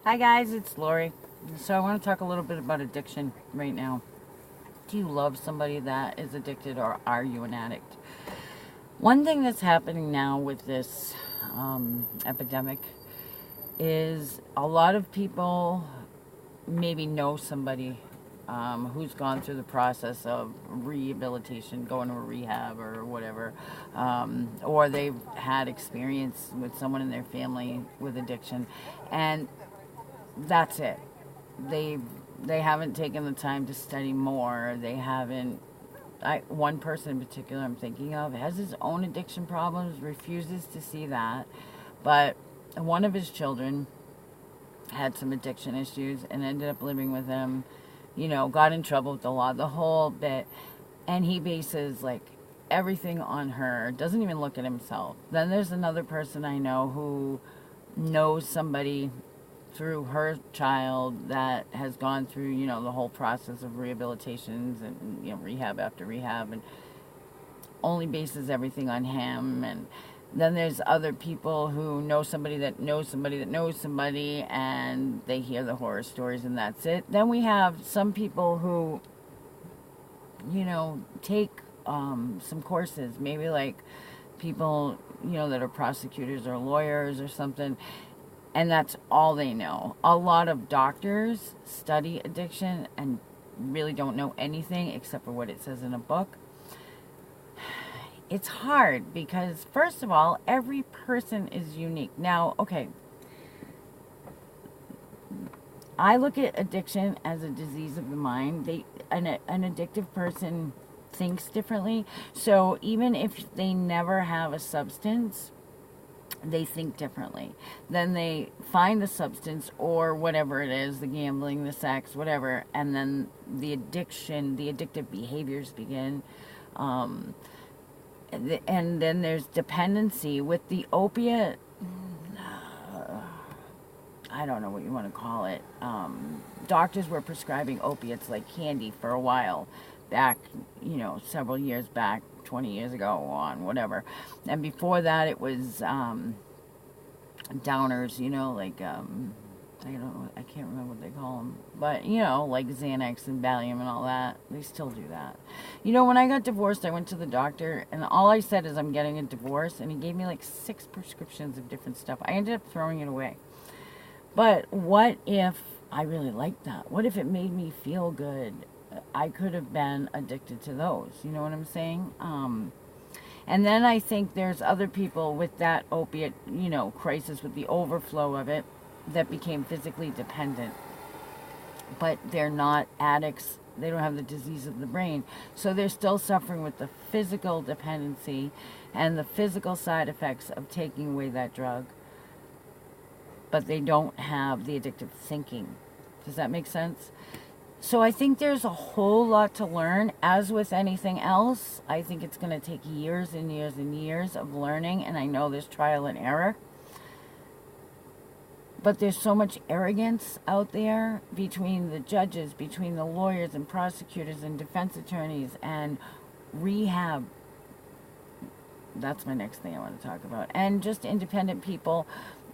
Hi guys, it's Lori. So I want to talk a little bit about addiction right now. Do you love somebody that is addicted, or are you an addict? One thing that's happening now with this epidemic is a lot of people maybe know somebody who's gone through the process of rehabilitation, going to a rehab or whatever, or they've had experience with someone in their family with addiction, and that's it. They haven't taken the time to study more. They haven't. One person in particular I'm thinking of has his own addiction problems, refuses to see that, but one of his children had some addiction issues and ended up living with him, got in trouble with the law, the whole bit, and he bases like everything on her, doesn't even look at himself. Then there's another person I know who knows somebody through her child that has gone through, the whole process of rehabilitations and, rehab after rehab, and only bases everything on him. And then there's other people who know somebody that knows somebody that knows somebody, and they hear the horror stories and that's it. Then we have some people who, take some courses, maybe like people, that are prosecutors or lawyers or something, and that's all they know. A lot of doctors study addiction and really don't know anything except for what it says in a book. It's hard because, first of all, every person is unique. Now, okay, I look at addiction as a disease of the mind. An addictive person thinks differently. So even if they never have a substance, they think differently. Then they find the substance or whatever it is, the gambling, the sex, whatever, and then the addiction, the addictive behaviors begin. And then there's dependency with the opiate. I don't know what you want to call it. Doctors were prescribing opiates like candy for a while back, several years back, 20 years ago on whatever. And before that it was downers, like I don't know, I can't remember what they call them, but like Xanax and Valium and all that. They still do that. When I got divorced, I went to the doctor and all I said is I'm getting a divorce, and he gave me like 6 prescriptions of different stuff. I ended up throwing it away. But what if I really liked that? What if it made me feel good? I could have been addicted to those. You know what I'm saying? And then I think there's other people with that opiate, crisis, with the overflow of it, that became physically dependent. But they're not addicts. They don't have the disease of the brain. So they're still suffering with the physical dependency and the physical side effects of taking away that drug. But they don't have the addictive thinking. Does that make sense? So I think there's a whole lot to learn. As with anything else, I think it's going to take years and years and years of learning, and I know there's trial and error. But there's so much arrogance out there between the judges, between the lawyers and prosecutors and defense attorneys and rehab. That's my next thing I want to talk about. And just independent people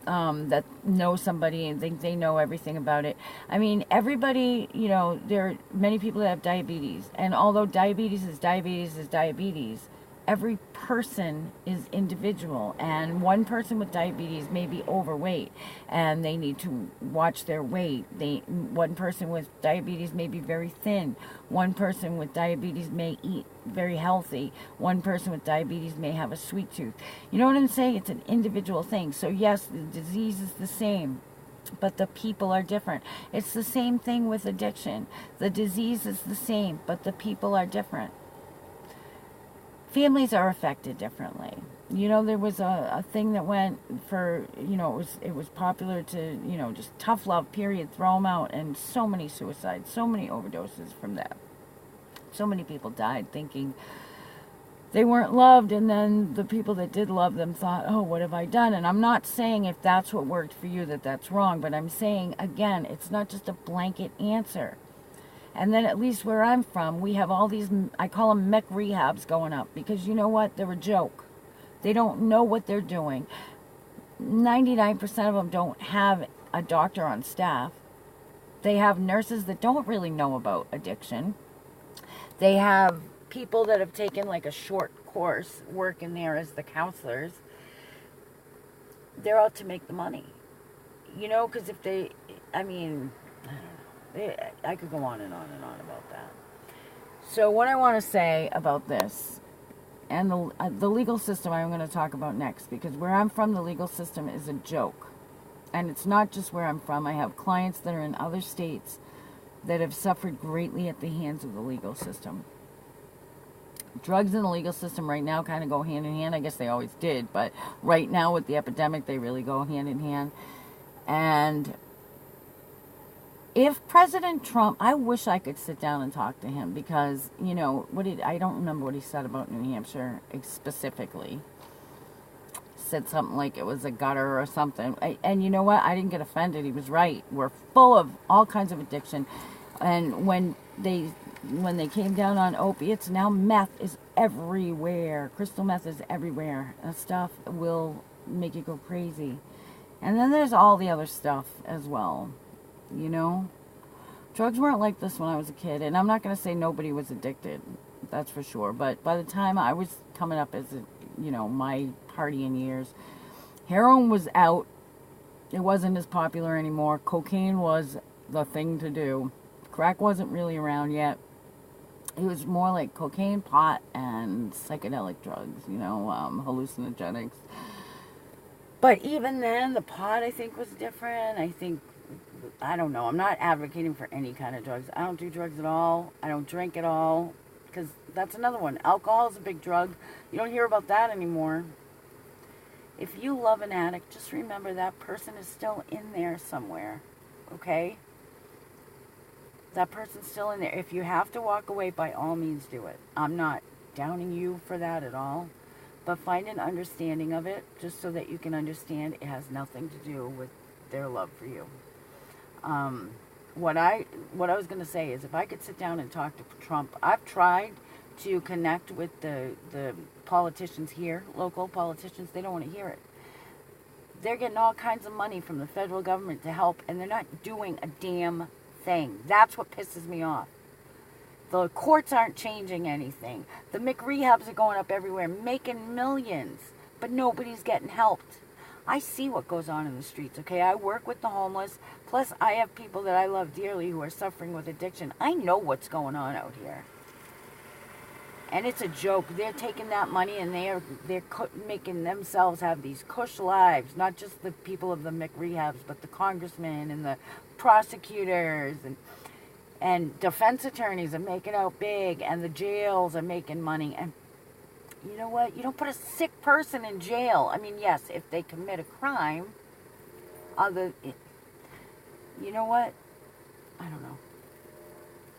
that know somebody and think they know everything about it. I mean, everybody, there are many people that have diabetes. And although diabetes is diabetes, every person is individual. And one person with diabetes may be overweight and they need to watch their weight. One person with diabetes may be very thin. One person with diabetes may eat very healthy. One person with diabetes may have a sweet tooth. You know what I'm saying? It's an individual thing. So yes, the disease is the same, but the people are different. It's the same thing with addiction. The disease is the same, but the people are different. Families are affected differently. There was a thing that went for, it was popular to, just tough love, period, throw them out, and so many suicides, so many overdoses from that. So many people died thinking they weren't loved, and then the people that did love them thought, oh, what have I done? And I'm not saying if that's what worked for you that that's wrong, but I'm saying, again, it's not just a blanket answer. And then at least where I'm from, we have all these, I call them mech rehabs going up, because you know what? They're a joke. They don't know what they're doing. 99% of them don't have a doctor on staff. They have nurses that don't really know about addiction. They have people that have taken like a short course working there as the counselors. They're out to make the money. You know, because if they, I mean, I don't know. I could go on and on and on about that. So what I want to say about this, and the legal system I'm going to talk about next, because where I'm from, the legal system is a joke. And it's not just where I'm from. I have clients that are in other states that have suffered greatly at the hands of the legal system. Drugs and the legal system right now kind of go hand in hand. I guess they always did, but right now with the epidemic, they really go hand in hand. And if President Trump, I wish I could sit down and talk to him, because, you know, I don't remember what he said about New Hampshire specifically. Said something like it was a gutter or something. And you know what? I didn't get offended. He was right. We're full of all kinds of addiction. And when they came down on opiates, now meth is everywhere. Crystal meth is everywhere. That stuff will make you go crazy. And then there's all the other stuff as well. You know? Drugs weren't like this when I was a kid. And I'm not going to say nobody was addicted. That's for sure. But by the time I was coming up as my partying years, heroin was out. It wasn't as popular anymore. Cocaine was the thing to do. Crack wasn't really around yet. It was more like cocaine, pot, and psychedelic drugs, hallucinogenics. But even then, the pot, I think, was different. I don't know. I'm not advocating for any kind of drugs. I don't do drugs at all. I don't drink at all. Because that's another one. Alcohol is a big drug. You don't hear about that anymore. If you love an addict, just remember that person is still in there somewhere. Okay? That person's still in there. If you have to walk away, by all means do it. I'm not downing you for that at all. But find an understanding of it, just so that you can understand it has nothing to do with their love for you. What I was going to say is, if I could sit down and talk to Trump, I've tried to connect with the politicians here, local politicians. They don't want to hear it. They're getting all kinds of money from the federal government to help, and they're not doing a damn thing. That's what pisses me off. The courts aren't changing anything. The McRehabs are going up everywhere, making millions, but nobody's getting helped. I see what goes on in the streets, okay? I work with the homeless, plus I have people that I love dearly who are suffering with addiction. I know what's going on out here. And it's a joke. They're taking that money and they're making themselves have these cush lives. Not just the people of the McRehabs, but the congressmen and the prosecutors and defense attorneys are making out big, and the jails are making money. And you know what? You don't put a sick person in jail. I mean, yes, if they commit a crime, you know what? I don't know.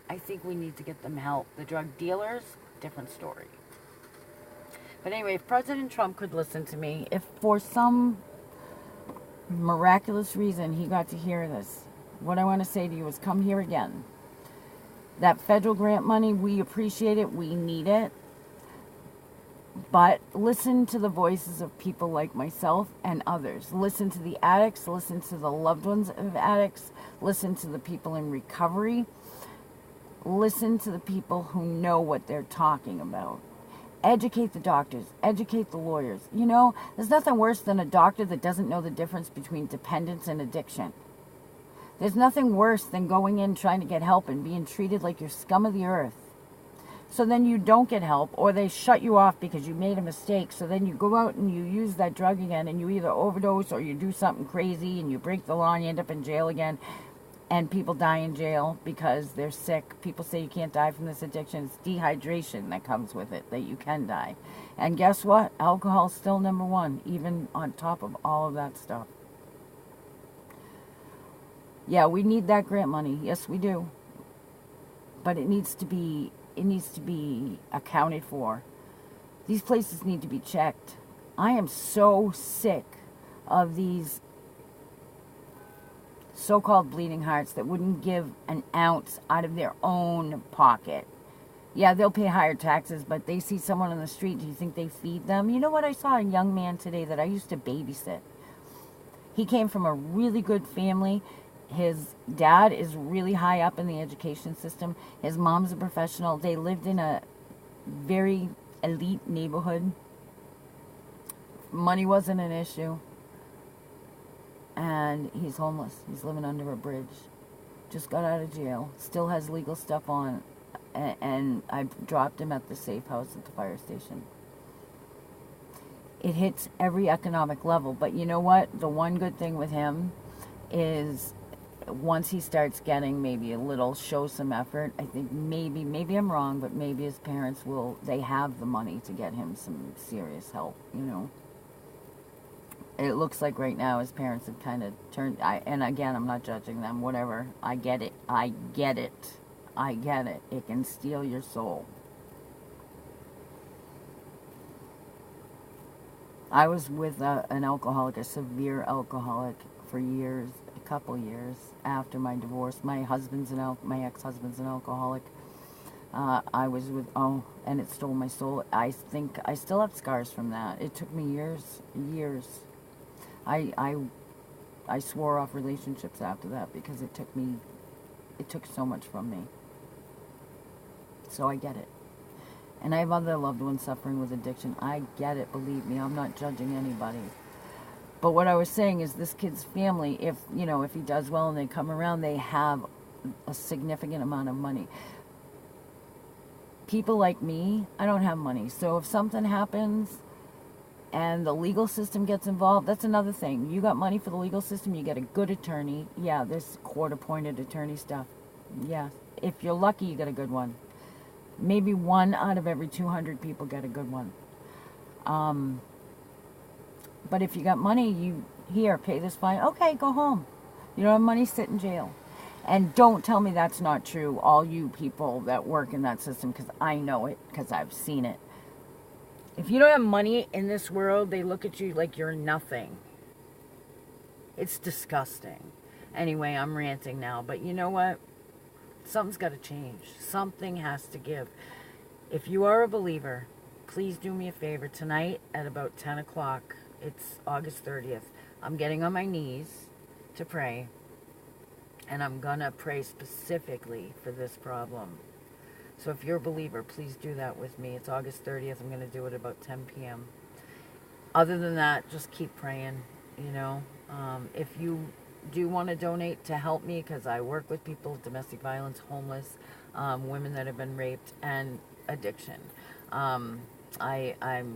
I think we need to get them help. The drug dealers, different story. But anyway, if President Trump could listen to me, if for some miraculous reason he got to hear this, what I want to say to you is, come here again. That federal grant money, we appreciate it, we need it. But listen to the voices of people like myself and others. Listen to the addicts, listen to the loved ones of addicts, listen to the people in recovery. Listen to the people who know what they're talking about. Educate the doctors. Educate the lawyers. You know, there's nothing worse than a doctor that doesn't know the difference between dependence and addiction. There's nothing worse than going in trying to get help and being treated like you're scum of the earth. So then you don't get help, or they shut you off because you made a mistake. So then you go out and you use that drug again, and you either overdose or you do something crazy and you break the law and you end up in jail again. And people die in jail because they're sick. People say you can't die from this addiction. It's dehydration that comes with it, that you can die. And guess what? Alcohol's still number one, even on top of all of that stuff. Yeah, we need that grant money. Yes, we do. But it needs to be accounted for. These places need to be checked. I am so sick of these so-called bleeding hearts that wouldn't give an ounce out of their own pocket. Yeah, they'll pay higher taxes, but they see someone on the street. Do you think they feed them? You know what? I saw a young man today that I used to babysit. He came from a really good family. His dad is really high up in the education system. His mom's a professional. They lived in a very elite neighborhood. Money wasn't an issue. And he's homeless. He's living under a bridge. Just got out of jail. Still has legal stuff on. And I dropped him at the safe house at the fire station. It hits every economic level. But you know what? The one good thing with him is once he starts getting maybe a little, show some effort, I think maybe I'm wrong, but maybe his parents they have the money to get him some serious help, you know. It looks like right now his parents have kind of turned, and again, I'm not judging them, whatever. I get it. It can steal your soul. I was with an alcoholic, a severe alcoholic, for years, a couple years after my divorce. My ex-husband's an alcoholic. I was with, and it stole my soul. I think I still have scars from that. It took me years. I swore off relationships after that because it took so much from me. So I get it. And I have other loved ones suffering with addiction. I get it, believe me. I'm not judging anybody. But what I was saying is this kid's family, if he does well and they come around, they have a significant amount of money. People like me, I don't have money. So if something happens and the legal system gets involved, that's another thing. You got money for the legal system, you get a good attorney. Yeah, this court-appointed attorney stuff. Yeah, if you're lucky, you get a good one. Maybe 1 out of every 200 people get a good one. But if you got money, pay this fine. Okay, go home. You don't have money, sit in jail. And don't tell me that's not true, all you people that work in that system, because I know it, because I've seen it. If you don't have money in this world, they look at you like you're nothing. It's disgusting. Anyway, I'm ranting now, but you know what? Something's got to change. Something has to give. If you are a believer, please do me a favor. Tonight at about 10 o'clock, it's August 30th, I'm getting on my knees to pray. And I'm going to pray specifically for this problem. So if you're a believer, please do that with me. It's August 30th. I'm going to do it about 10 p.m. Other than that, just keep praying, If you do want to donate to help me, because I work with people with domestic violence, homeless, women that have been raped, and addiction. I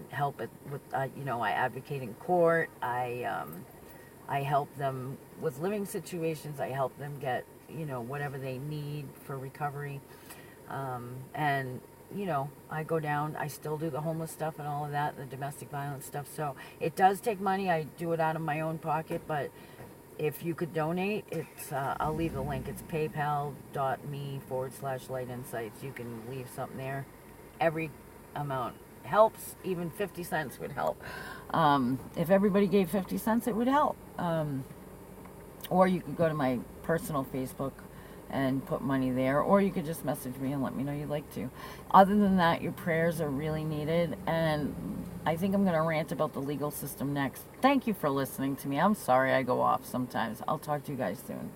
help it with, I advocate in court. I help them with living situations. I help them get, whatever they need for recovery. And, I go down, I still do the homeless stuff and all of that, the domestic violence stuff. So it does take money. I do it out of my own pocket, but if you could donate, it's, I'll leave the link. It's paypal.me/Light Insights. You can leave something there. Every amount helps. Even 50 cents would help. If everybody gave 50 cents, it would help. Or you could go to my personal Facebook and put money there, or you could just message me and let me know you'd like to. Other than that, your prayers are really needed, and I think I'm going to rant about the legal system next. Thank you for listening to me. I'm sorry I go off sometimes. I'll talk to you guys soon.